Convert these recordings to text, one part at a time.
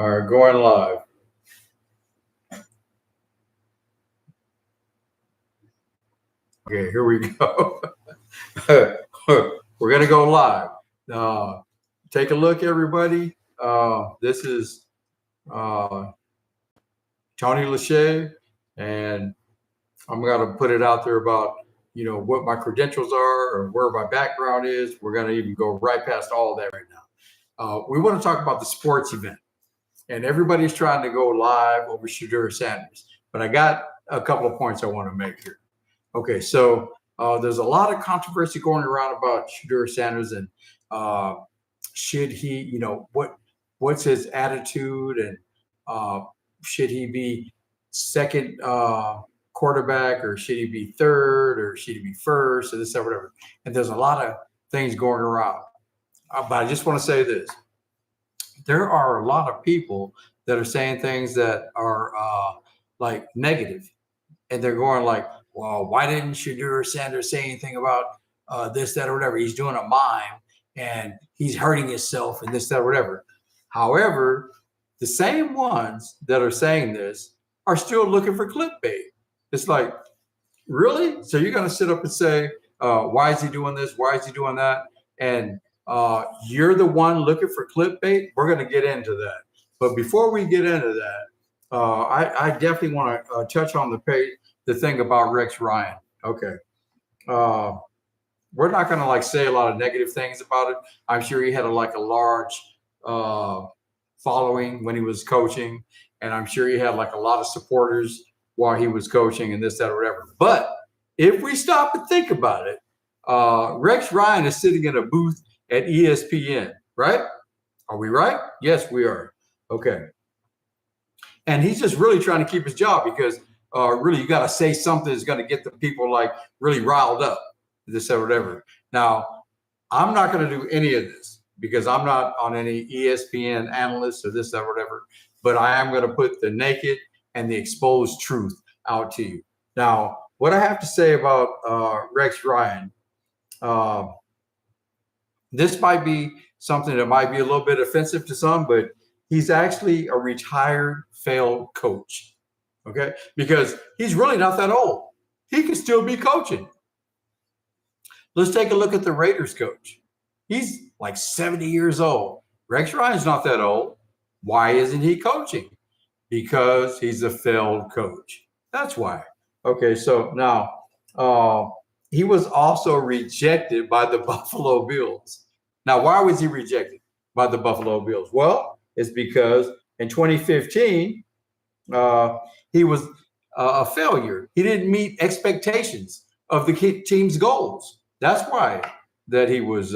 All right, going live. Okay, here we go. We're gonna go live. Take a look, everybody. This is Tony Lachey, and I'm gonna put it out there about what my credentials are or where my background is. We're gonna even go right past all of that right now. We want to talk about the sports event, and everybody's trying to go live over Shedeur Sanders, but I got a couple of points I want to make here. Okay, so there's a lot of controversy going around about Shedeur Sanders and should he, what's his attitude, and should he be second quarterback, or should he be third, or should he be first, or this, or whatever. And there's a lot of things going around. But I just want to say this. There are a lot of people that are saying things that are like negative. And they're going like, well, why didn't Shedeur Sanders say anything about this, that, or whatever? He's doing a mime and he's hurting himself and this, that, or whatever. However, the same ones that are saying this are still looking for clickbait. It's like, really? So you're going to sit up and say, why is he doing this? Why is he doing that? And you're the one looking for clickbait? We're going to get into that. But before we get into that, I definitely want to touch on the thing about Rex Ryan. Okay. We're not going to like say a lot of negative things about it. I'm sure he had a large following when he was coaching, and I'm sure he had like a lot of supporters while he was coaching and this, that, or whatever. But if we stop and think about it, Rex Ryan is sitting in a booth at ESPN, right? Are we right? Yes, we are. Okay. And he's just really trying to keep his job because really you got to say something that's going to get the people like really riled up, this or whatever. Now, I'm not going to do any of this because I'm not on any ESPN analyst or this, that, whatever, but I am going to put the naked and the exposed truth out to you. Now, what I have to say about Rex Ryan, this might be something that might be a little bit offensive to some, but he's actually a retired failed coach. Okay, because he's really not that old. He can still be coaching. Let's take a look at the Raiders coach. He's like 70 years old. Rex Ryan's not that old. Why isn't he coaching? Because he's a failed coach. That's why. Okay, so now he was also rejected by the Buffalo Bills. Now, why was he rejected by the Buffalo Bills? Well, it's because in 2015, he was a failure. He didn't meet expectations of the team's goals. That's why that he was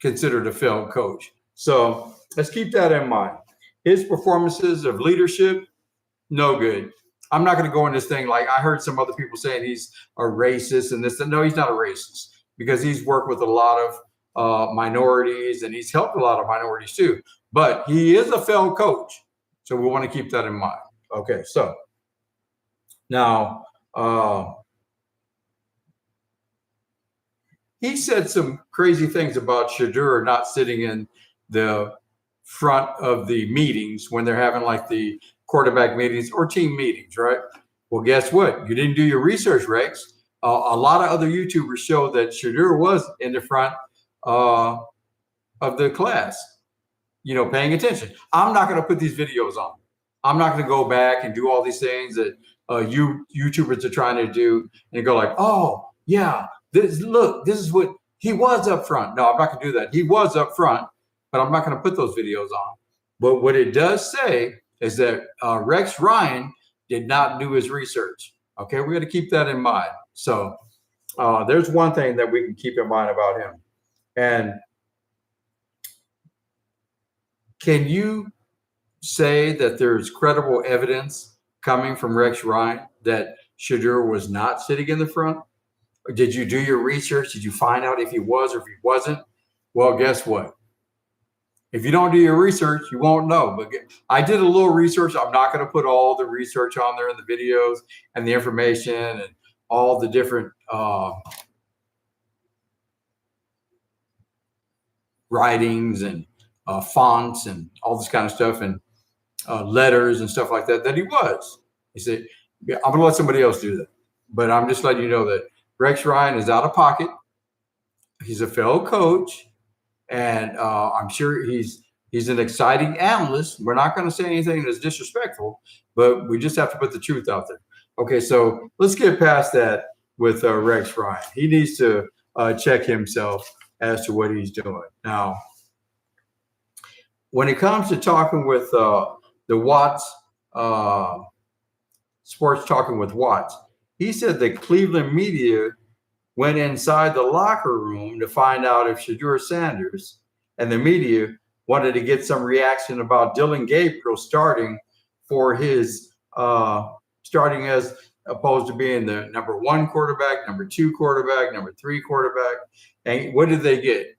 considered a failed coach. So let's keep that in mind. His performances of leadership, no good. I'm not going to go in this thing like I heard some other people saying he's a racist and this. No, he's not a racist because he's worked with a lot of minorities and he's helped a lot of minorities too. But he is a failed coach. So we want to keep that in mind. Okay, so now he said some crazy things about Shedeur not sitting in the front of the meetings when they're having like the quarterback meetings or team meetings, right? Well, guess what? You didn't do your research, Rex. A lot of other YouTubers show that Shedeur was in the front of the class, paying attention. I'm not going to put these videos on. I'm not going to go back and do all these things that YouTubers are trying to do and go like, oh, yeah, this is what he was up front. No, I'm not going to do that. He was up front, but I'm not going to put those videos on. But what it does say is that Rex Ryan did not do his research. Okay, we're going to keep that in mind. So there's one thing that we can keep in mind about him. And can you say that there's credible evidence coming from Rex Ryan that Shedeur was not sitting in the front? Or did you do your research? Did you find out if he was or if he wasn't? Well, guess what? If you don't do your research, you won't know. But I did a little research. I'm not going to put all the research on there in the videos and the information and all the different writings and fonts and all this kind of stuff and letters and stuff like that, that he was. He said, yeah, I'm going to let somebody else do that. But I'm just letting you know that Rex Ryan is out of pocket. He's a fellow coach, and I'm sure he's an exciting analyst. We're not going to say anything that's disrespectful, but we just have to put the truth out there. Okay, so let's get past that with Rex Ryan. He needs to check himself as to what he's doing. Now, when it comes to talking with the Watts, Sports Talking with Watts, he said the Cleveland media went inside the locker room to find out if Shedeur Sanders and the media wanted to get some reaction about Dylan Gabriel starting for his starting as opposed to being the number 1 quarterback, number 2 quarterback, number 3 quarterback. And what did they get?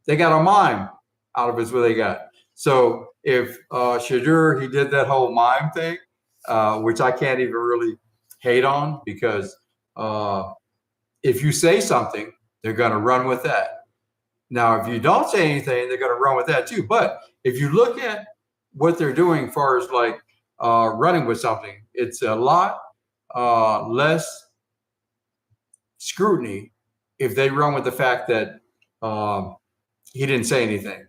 They got a mime out of it. What they got. So if Shedeur, he did that whole mime thing, which I can't even really hate on, because if you say something, they're going to run with that. Now, if you don't say anything, they're going to run with that too. But if you look at what they're doing as far as like running with something, it's a lot less scrutiny if they run with the fact that he didn't say anything.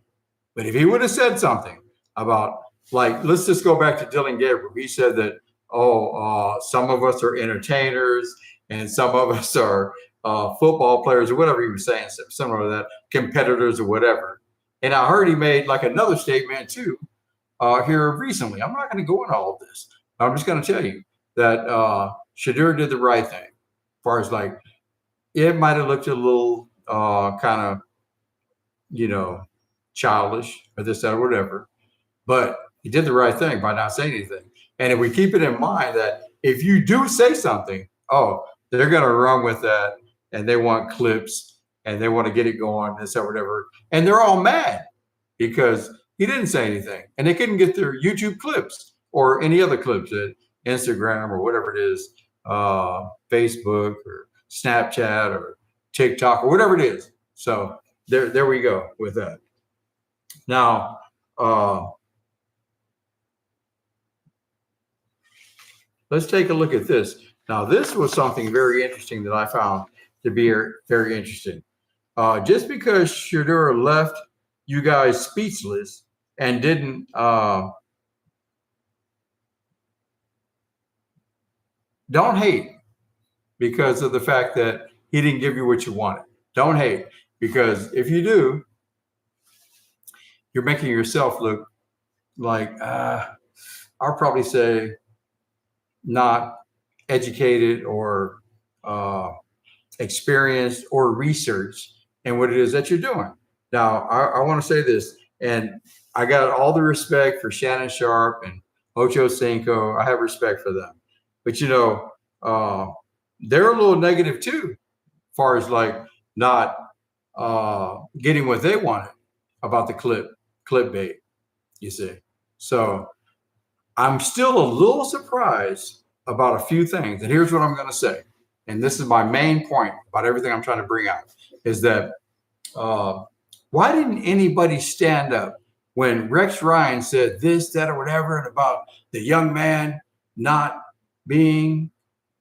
But if he would have said something about, like, let's just go back to Dylan Gabriel. He said that, some of us are entertainers and some of us are football players, or whatever he was saying, similar to that, competitors or whatever. And I heard he made like another statement too here recently. I'm not going to go into all of this. I'm just going to tell you that Shedeur did the right thing. As far as like, it might have looked a little kind of, childish or this, that, or whatever, but he did the right thing by not saying anything. And if we keep it in mind that if you do say something, they're going to run with that, and they want clips and they want to get it going, this or whatever. And they're all mad because he didn't say anything, and they couldn't get their YouTube clips or any other clips at Instagram or whatever it is, Facebook or Snapchat or TikTok or whatever it is. So there we go with that. Now, let's take a look at this. Now, this was something very interesting that I found to be very interesting. Just because Shedeur left you guys speechless and didn't don't hate because of the fact that he didn't give you what you wanted. Don't hate, because if you do, you're making yourself look like, I'll probably say, not educated or experienced or researched in what it is that you're doing. Now, I want to say this, and I got all the respect for Shannon Sharp and Ocho Cinco. I have respect for them. But, they're a little negative too, as far as like not getting what they wanted about the clickbait, you see. So I'm still a little surprised about a few things. And here's what I'm going to say. And this is my main point about everything I'm trying to bring out, is that why didn't anybody stand up when Rex Ryan said this, that, or whatever, and about the young man not being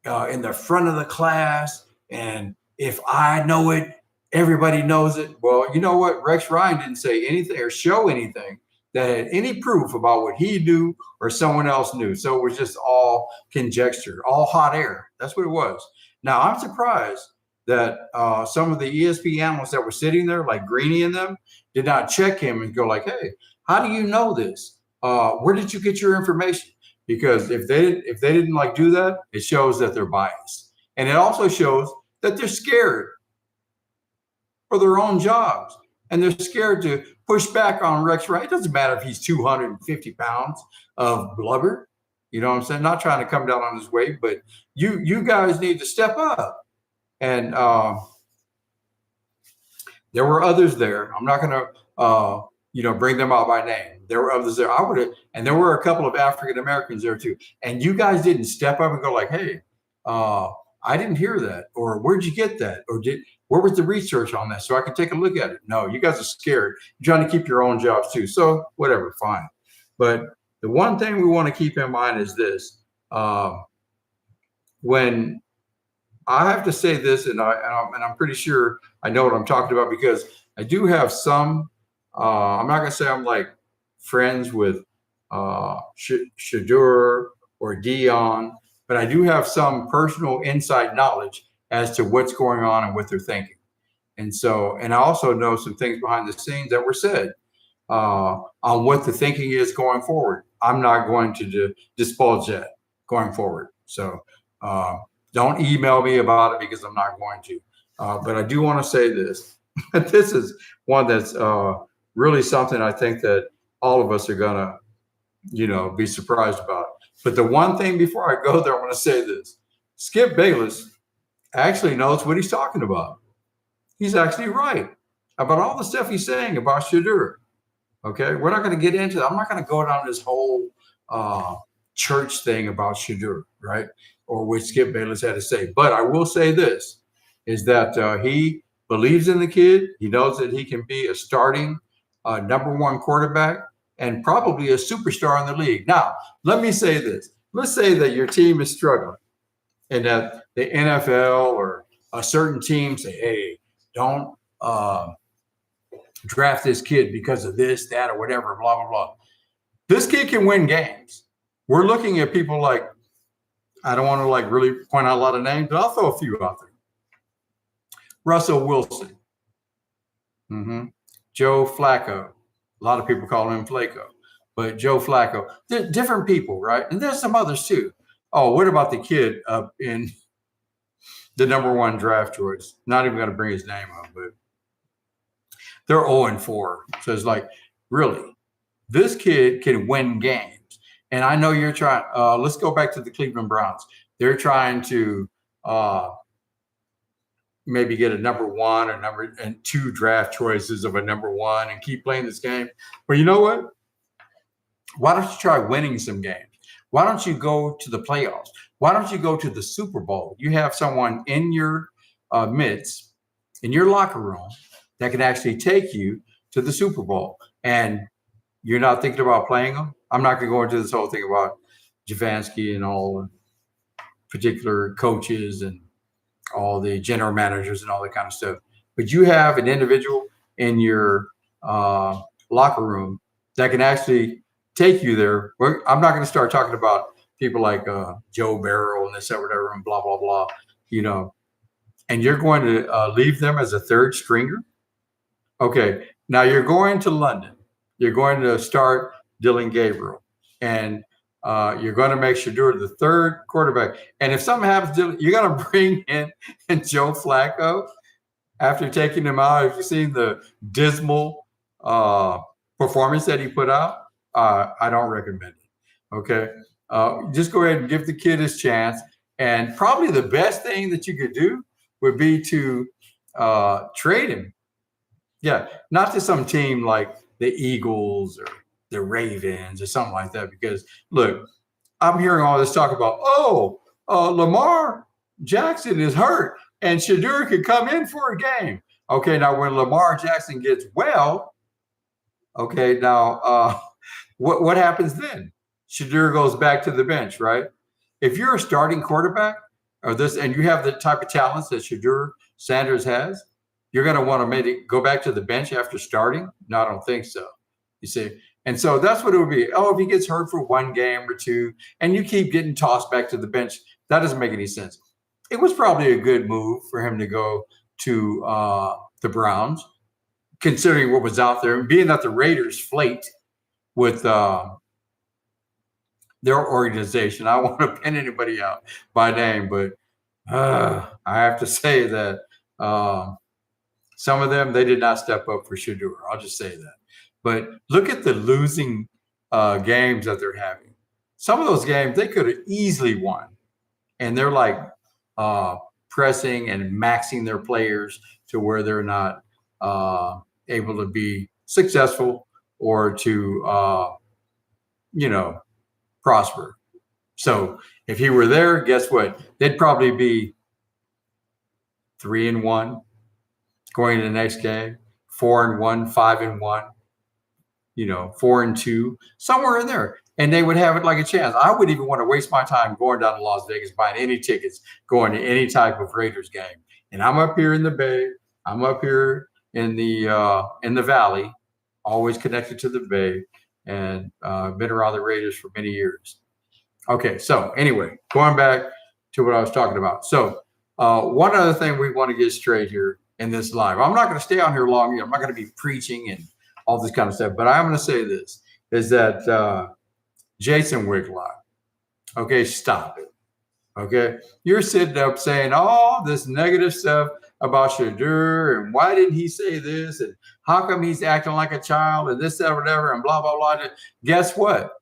in the front of the class, and if I know it, everybody knows it? Well, you know what? Rex Ryan didn't say anything or show anything that had any proof about what he knew or someone else knew. So it was just all conjecture, all hot air. That's what it was. Now, I'm surprised that some of the ESPN analysts that were sitting there, like Greeny and them, did not check him and go like, hey, how do you know this? Where did you get your information? Because if they didn't like do that, it shows that they're biased. And it also shows that they're scared for their own jobs. And they're scared to push back on Rex Ryan. It doesn't matter if he's 250 pounds of blubber. You know what I'm saying? Not trying to come down on his weight, but you guys need to step up. And there were others there. I'm not going to, bring them out by name. There were others there. And there were a couple of African Americans there too. And you guys didn't step up and go like, hey, I didn't hear that, or where'd you get that, or Where was the research on that so I can take a look at it? No, you guys are scared. You're trying to keep your own jobs too. So whatever, fine. But the one thing we want to keep in mind is this. When I have to say this, and I'm pretty sure I know what I'm talking about, because I do have some. I'm not gonna say I'm like friends with Shedeur or Dion, but I do have some personal inside knowledge as to what's going on and what they're thinking. And so, and I also know some things behind the scenes that were said on what the thinking is going forward. I'm not going to divulge that going forward. So don't email me about it, because I'm not going to. But I do want to say this. This is one that's really something I think that all of us are going to, be surprised about. But the one thing before I go there, I want to say this. Skip Bayless actually knows what he's talking about. He's actually right about all the stuff he's saying about Shedeur. Okay, we're not going to get into that. I'm not going to go down this whole church thing about Shedeur, right? Or what Skip Bayless had to say. But I will say this, is that he believes in the kid. He knows that he can be a starting #1 quarterback and probably a superstar in the league. Now, let me say this. Let's say that your team is struggling and that the NFL or a certain team say, hey, don't draft this kid because of this, that, or whatever, blah, blah, blah. This kid can win games. We're looking at people like, I don't want to like really point out a lot of names, but I'll throw a few out there. Russell Wilson. Joe Flacco. A lot of people call him Flacco, but Joe Flacco. They're different people, right? And there's some others too. Oh, what about the kid up in the #1 draft choice? Not even going to bring his name up, but they're 0-4. So it's like, really, this kid can win games. And I know you're trying. Let's go back to the Cleveland Browns. They're trying to maybe get a #1 or #2 draft choices of a #1 and keep playing this game. But you know what? Why don't you try winning some games? Why don't you go to the playoffs? Why don't you go to the Super Bowl? You have someone in your midst, in your locker room, that can actually take you to the Super Bowl. And you're not thinking about playing them. I'm not going to go into this whole thing about Javansky and all particular coaches and all the general managers and all that kind of stuff. But you have an individual in your locker room that can actually take you there. I'm not going to start talking about people like Joe Barrow and this, that, whatever, and blah, blah, blah, and you're going to leave them as a third stringer. Okay, now you're going to London. You're going to start Dylan Gabriel, and you're going to make Shedeur the third quarterback. And if something happens, you're going to bring in Joe Flacco after taking him out. Have you seen the dismal performance that he put out? I don't recommend it. Okay, just go ahead and give the kid his chance. And probably the best thing that you could do would be to trade him. Yeah, not to some team like the Eagles or the Ravens or something like that. Because look, I'm hearing all this talk about, Lamar Jackson is hurt and Shedeur could come in for a game. Okay, now when Lamar Jackson gets well, okay, now what happens then? Shedeur goes back to the bench, right? If you're a starting quarterback and you have the type of talents that Shedeur Sanders has, you're going to want to maybe go back to the bench after starting? No, I don't think so. You see? And so that's what it would be. Oh, if he gets hurt for one game or two and you keep getting tossed back to the bench, that doesn't make any sense. It was probably a good move for him to go to the Browns, considering what was out there, and being that the Raiders flaked with their organization. I don't want to pin anybody out by name, but I have to say that some of them, they did not step up for Shedeur. I'll just say that. But look at the losing games that they're having. Some of those games they could have easily won. And they're like pressing and maxing their players to where they're not able to be successful or to, prosper. So if he were there, guess what? They'd probably be 3-1, going to the next game, 4-1, 5-1, 4-2, somewhere in there. And they would have it like a chance. I wouldn't even want to waste my time going down to Las Vegas, buying any tickets, going to any type of Raiders game. And I'm up here in the Bay. I'm up here in the Valley, always connected to the Bay, and been around the Raiders for many years. Okay, so anyway, going back to what I was talking about. So one other thing we want to get straight here in this live. I'm not going to stay on here long. I'm not going to be preaching and all this kind of stuff. But I'm going to say this, is that Jason Whitlock, okay, stop it. Okay, you're sitting up saying all this negative stuff about Shedeur, and why didn't he say this, and how come he's acting like a child, and this, that, whatever, and blah, blah, blah. Guess what?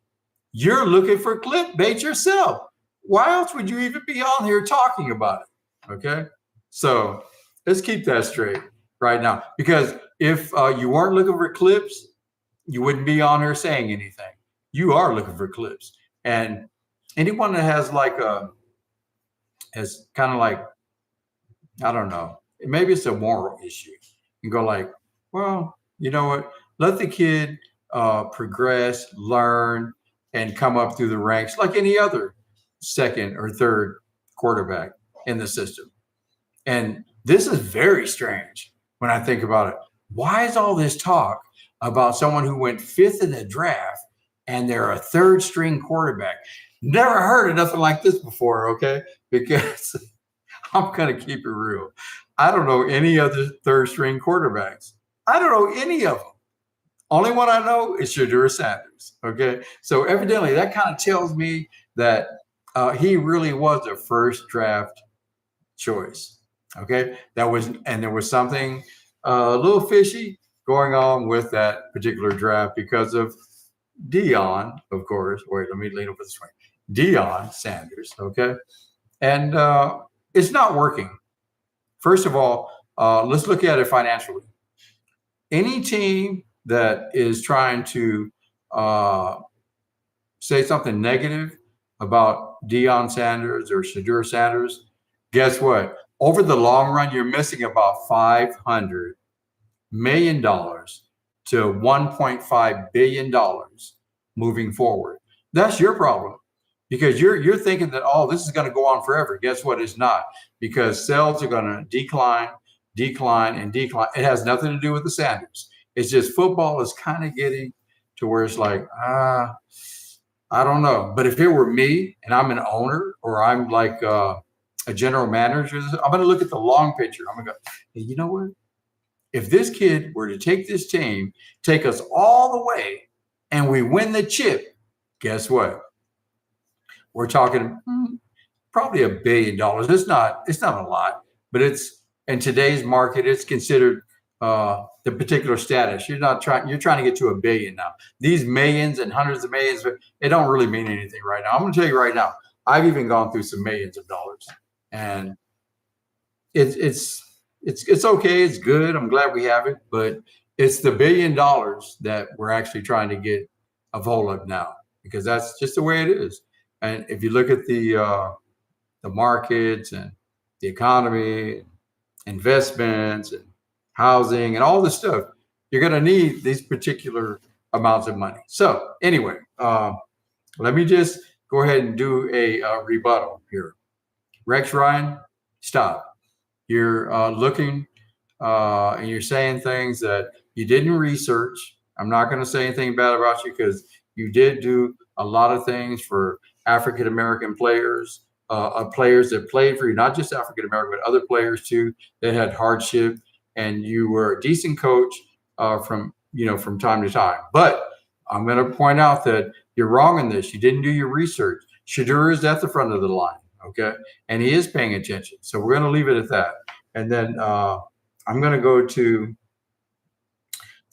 You're looking for clickbait yourself. Why else would you even be on here talking about it? Okay, so let's keep that straight right now, because if you weren't looking for clips, you wouldn't be on here saying anything. You are looking for clips, and anyone that has has kind of like, I don't know, maybe it's a moral issue, and go like, well, you know what? Let the kid progress, learn, and come up through the ranks like any other second or third quarterback in the system. And this is very strange when I think about it. Why is all this talk about someone who went 5th in the draft and they're a third string quarterback? Never heard of nothing like this before, okay? Because I'm going to keep it real. I don't know any other third string quarterbacks. I don't know any of them. Only one I know is Shedeur Sanders, okay? So evidently that kind of tells me that he really was a first draft choice, okay? There was something a little fishy going on with that particular draft because of Deion, of course. Wait, let me lean over this way. Deion Sanders, okay? And it's not working. First of all, let's look at it financially. Any team that is trying to say something negative about Deion Sanders or Shedeur Sanders, guess what? Over the long run, you're missing about $500 million to $1.5 billion moving forward. That's your problem, because you're thinking that, oh, this is going to go on forever. Guess what? It's not, because sales are going to decline. It has nothing to do with the Sanders. It's just football is kind of getting to where it's like, I don't know. But if it were me and I'm an owner, or I'm like a general manager, I'm going to look at the long picture. I'm going to go, hey, you know what? If this kid were to take this team, take us all the way, and we win the chip, guess what? We're talking probably $1 billion. It's not a lot, but it's, in today's market, it's considered the particular status. You're trying to get to $1 billion now. These millions and hundreds of millions, it don't really mean anything right now. I'm going to tell you right now, I've even gone through some millions of dollars, and it's okay. It's good. I'm glad we have it, but it's the $1 billion that we're actually trying to get a hold of now, because that's just the way it is. And if you look at the markets and the economy, investments and housing and all this stuff, you're going to need these particular amounts of money. So anyway, let me just go ahead and do a rebuttal here. Rex Ryan, stop. You're looking and you're saying things that you didn't research. I'm not going to say anything bad about you, because you did do a lot of things for African-American players, players that played for you, not just African-American, but other players too that had hardship. And you were a decent coach from time to time. But I'm going to point out that you're wrong in this. You didn't do your research. Shedeur is at the front of the line, okay? And he is paying attention. So we're going to leave it at that. And then I'm going to go to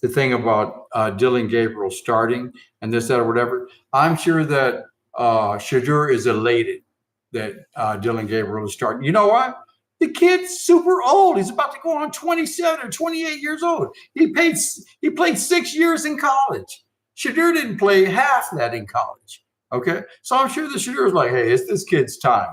the thing about Dillon Gabriel starting and this, that, or whatever. I'm sure that Shedeur is elated that Dillon Gabriel is starting. You know what? The kid's super old. He's about to go on 27 or 28 years old. He played 6 years in college. Shedeur didn't play half that in college. Okay, so I'm sure the Shedeur is like, hey, it's this kid's time.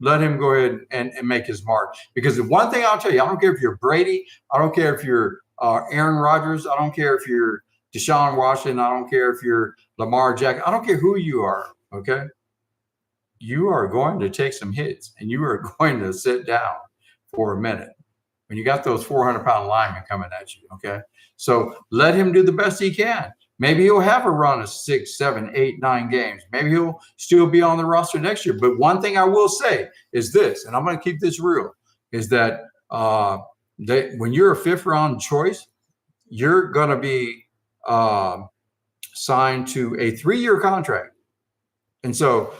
let him go ahead and make his mark. Because the one thing I'll tell you, I don't care if you're Brady, I don't care if you're Aaron Rodgers, I don't care if you're Deshaun Washington, I don't care if you're Lamar Jackson, I don't care who you are, okay? You are going to take some hits and you are going to sit down for a minute when you got those 400-pound linemen coming at you, okay? So let him do the best he can. Maybe he'll have a run of 6, 7, 8, 9 games. Maybe he'll still be on the roster next year. But one thing I will say is this, and I'm going to keep this real, is that when you're a 5th-round choice, you're going to be signed to a 3-year contract. And so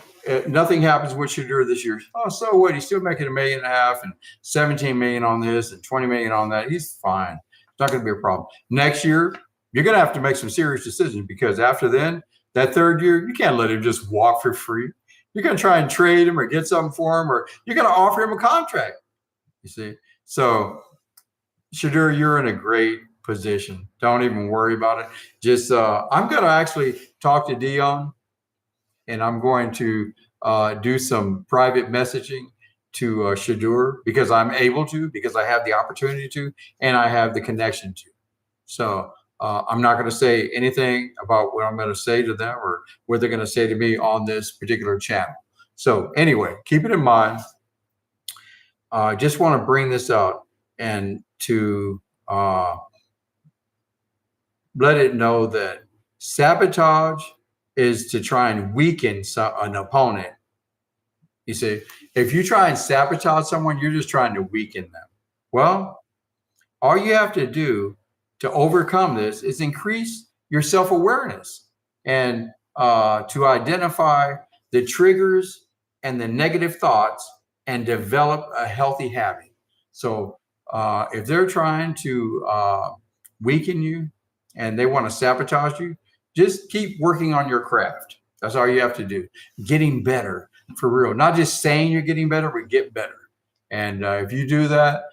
nothing happens with Shedeur this year. Oh, so what? He's still making $1.5 million and $17 million on this and $20 million on that. He's fine. It's not going to be a problem. Next year, you're going to have to make some serious decisions, because after then, that 3rd year, you can't let him just walk for free. You're going to try and trade him or get something for him, or you're going to offer him a contract. You see? So, Shedeur, you're in a great position. Don't even worry about it. Just, I'm going to actually talk to Dion, and I'm going to do some private messaging to Shedeur, because I'm able to, because I have the opportunity to, and I have the connection to. So, I'm not going to say anything about what I'm going to say to them or what they're going to say to me on this particular channel. So anyway, keep it in mind. I just want to bring this out and to let it know that sabotage is to try and weaken an opponent. You see, if you try and sabotage someone, you're just trying to weaken them. Well, all you have to do to overcome this is increase your self-awareness and to identify the triggers and the negative thoughts and develop a healthy habit. So if they're trying to weaken you and they want to sabotage you, just keep working on your craft. That's all you have to do. Getting better for real. Not just saying you're getting better, but get better. And if you do that,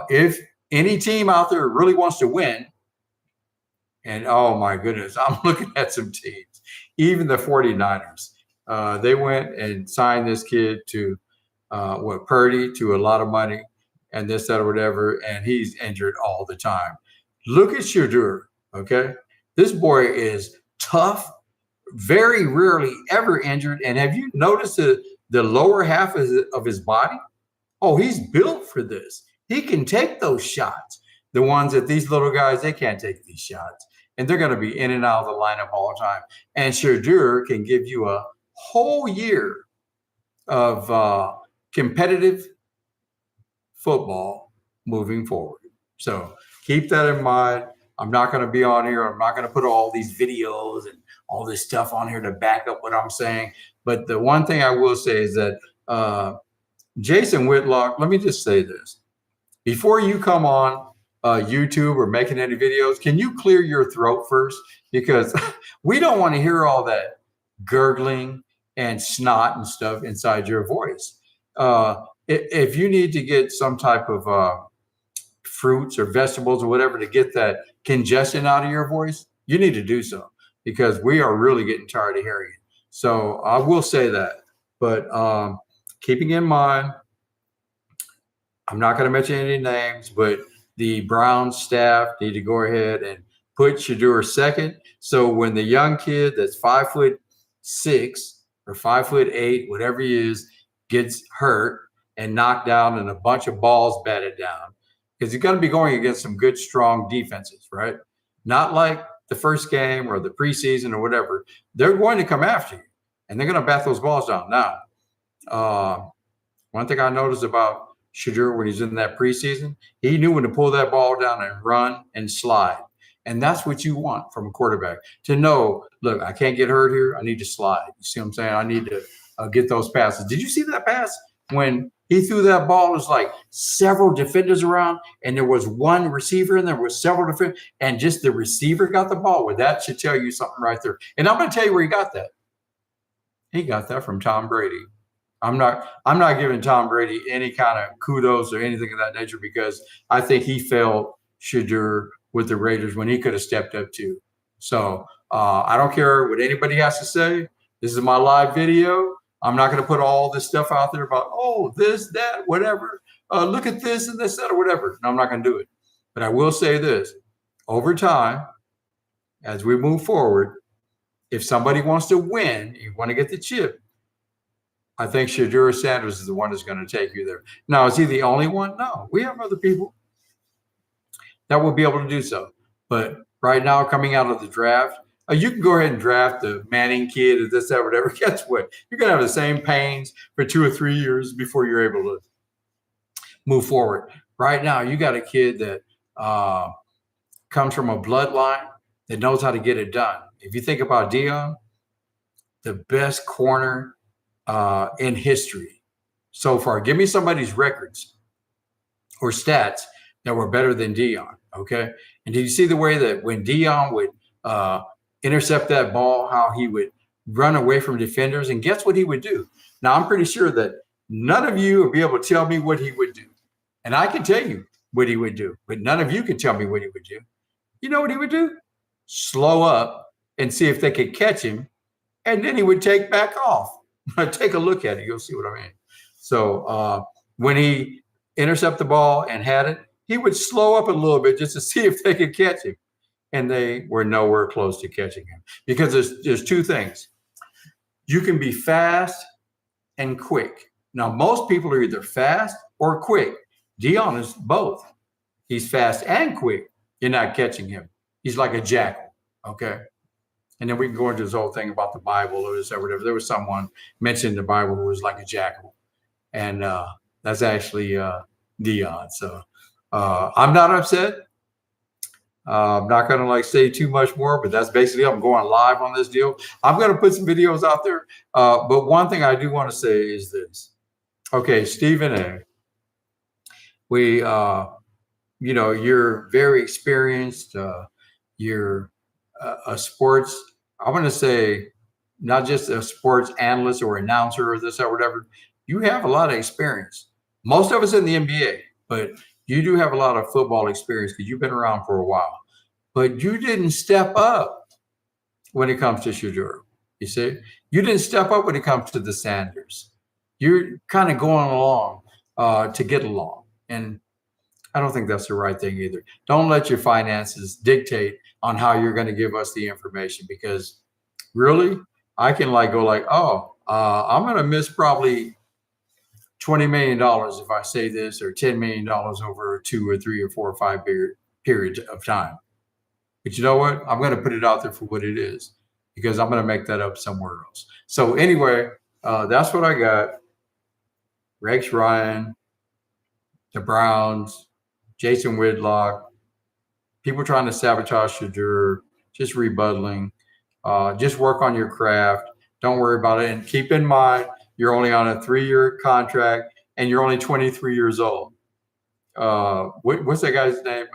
if any team out there really wants to win, and oh my goodness, I'm looking at some teams, even the 49ers, they went and signed this kid to Purdy, to a lot of money and this, that, or whatever, and he's injured all the time. Look at Shedeur, okay? This boy is tough, very rarely ever injured. And have you noticed the lower half of his body? Oh, he's built for this. He can take those shots. The ones that these little guys, they can't take these shots. And they're going to be in and out of the lineup all the time. And Shedeur can give you a whole year of competitive football moving forward. So keep that in mind. I'm not going to be on here. I'm not going to put all these videos and all this stuff on here to back up what I'm saying. But the one thing I will say is that Jason Whitlock, let me just say this. Before you come on YouTube or making any videos, can you clear your throat first? Because we don't want to hear all that gurgling and snot and stuff inside your voice. If you need to get some type of fruits or vegetables or whatever to get that congestion out of your voice, you need to do so, because we are really getting tired of hearing it. So I will say that. But keeping in mind, I'm not going to mention any names, but the Browns staff need to go ahead and put Shedeur second. So when the young kid that's 5'6" or 5'8", whatever he is, gets hurt and knocked down and a bunch of balls batted down, because he's going to be going against some good, strong defenses, right? Not like the first game or the preseason or whatever. They're going to come after you, and they're going to bat those balls down. Now, one thing I noticed about Shedeur when he's in that preseason, he knew when to pull that ball down and run and slide. And that's what you want from a quarterback, to know, look, I can't get hurt here. I need to slide. You see what I'm saying? I need to get those passes. Did you see that pass when he threw that ball? It was like several defenders around, and there was one receiver, and there was several defenders, and just the receiver got the ball. Well, that should tell you something right there. And I'm going to tell you where he got that. He got that from Tom Brady. I'm not giving Tom Brady any kind of kudos or anything of that nature, because I think he failed Shedeur with the Raiders when he could have stepped up too. So I don't care what anybody has to say. This is my live video. I'm not going to put all this stuff out there about, oh, this, that, whatever. Look at this and this, that, or whatever. No, I'm not going to do it. But I will say this. Over time, as we move forward, if somebody wants to win, you want to get the chip, I think Shedeur Sanders is the one that's going to take you there. Now, is he the only one? No, we have other people that will be able to do so. But right now, coming out of the draft, you can go ahead and draft the Manning kid or this, that, whatever. Guess what? You're going to have the same pains for 2 or 3 years before you're able to move forward. Right now, you got a kid that comes from a bloodline that knows how to get it done. If you think about Dion, the best corner in history so far. Give me somebody's records or stats that were better than Dion, okay? And did you see the way that when Dion would intercept that ball, how he would run away from defenders? And guess what he would do? Now, I'm pretty sure that none of you will be able to tell me what he would do. And I can tell you what he would do, but none of you can tell me what he would do. You know what he would do? Slow up and see if they could catch him, and then he would take back off. Take a look at it. You'll see what I mean. So when he intercepted the ball and had it, he would slow up a little bit just to see if they could catch him. And they were nowhere close to catching him, because there's two things. You can be fast and quick. Now, most people are either fast or quick. Dion is both. He's fast and quick. You're not catching him. He's like a jackal, okay? And then we can go into this whole thing about the Bible or this or whatever. There was someone mentioned in the Bible who was like a jackal. And that's actually Dion. So I'm not upset. I'm not going to say too much more, but that's basically, I'm going live on this deal. I'm going to put some videos out there. But one thing I do want to say is this. Okay, Stephen A., you're very experienced. You're a sports, I want to say, not just a sports analyst or announcer or this or whatever. You have a lot of experience. Most of us in the NBA, but you do have a lot of football experience because you've been around for a while. But you didn't step up when it comes to Shedeur. You see, you didn't step up when it comes to the Sanders. You're kind of going along to get along. And I don't think that's the right thing either. Don't let your finances dictate on how you're going to give us the information, because really, I can I'm going to miss probably $20 million if I say this, or $10 million over a 2 or 3 or 4 or 5 period of time. But you know what? I'm going to put it out there for what it is, because I'm going to make that up somewhere else. So anyway, that's what I got. Rex Ryan, the Browns, Jason Whitlock, people trying to sabotage Shedeur, just rebuttaling. Just work on your craft. Don't worry about it. And keep in mind, you're only on a 3-year contract, and you're only 23 years old. What's that guy's name?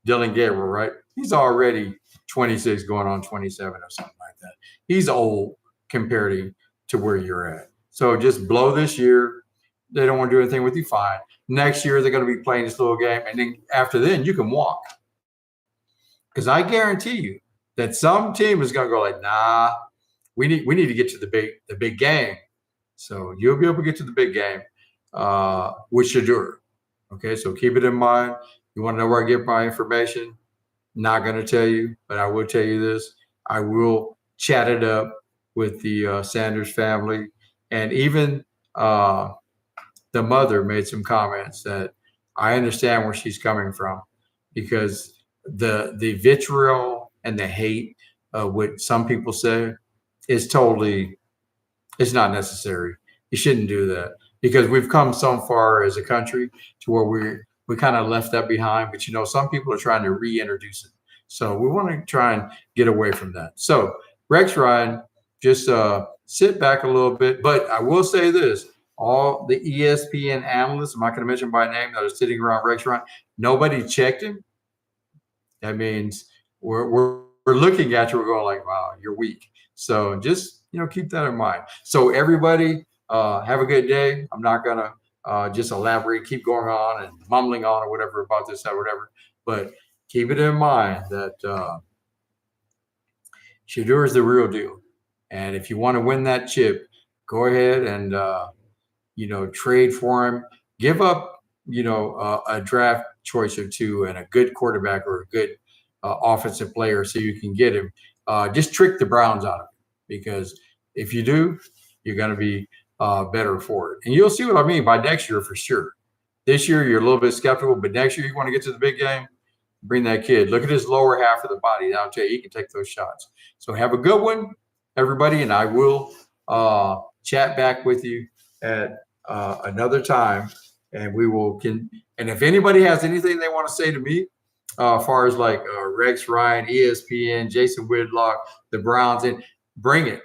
Dylan Gabriel, right? He's already 26 going on 27 or something like that. He's old compared to where you're at. So just blow this year. They don't want to do anything with you, fine. Next year, they're going to be playing this little game. And then after then, you can walk. Because I guarantee you that some team is going to go nah, we need to get to the big game. So you'll be able to get to the big game with Shedeur. Okay, so keep it in mind. You want to know where I get my information? Not going to tell you, but I will tell you this. I will chat it up with the Sanders family. And even the mother made some comments that I understand where she's coming from, because the vitriol and the hate, what some people say, is it's not necessary. You shouldn't do that, because we've come so far as a country to where we kind of left that behind. But some people are trying to reintroduce it. So we want to try and get away from that. So Rex Ryan, just sit back a little bit. But I will say this. All the ESPN analysts, I'm not going to mention by name, that are sitting around Rex Ryan, nobody checked him. That means we're looking at you, we're going wow, you're weak. So just, keep that in mind. So everybody, have a good day. I'm not going to just elaborate, keep going on and mumbling on or whatever about this or whatever, but keep it in mind that Shedeur is the real deal. And if you want to win that chip, go ahead and trade for him. Give up a draft choice or two and a good quarterback or a good offensive player so you can get him. Just trick the Browns out of it, because if you do, you're going to be better for it. And you'll see what I mean by next year for sure. This year, you're a little bit skeptical, but next year, you want to get to the big game, bring that kid. Look at his lower half of the body. I'll tell you, he can take those shots. So have a good one, everybody, and I will chat back with you at another time, and we will and if anybody has anything they want to say to me, as far as like Rex Ryan, ESPN, Jason Whitlock, the Browns, and bring it,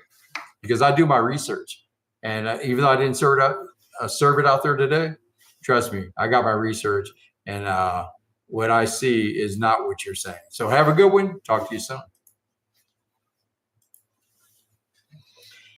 because I do my research. And even though I didn't serve it out there today, trust me, I got my research, and what I see is not what you're saying. So have a good one. Talk to you soon.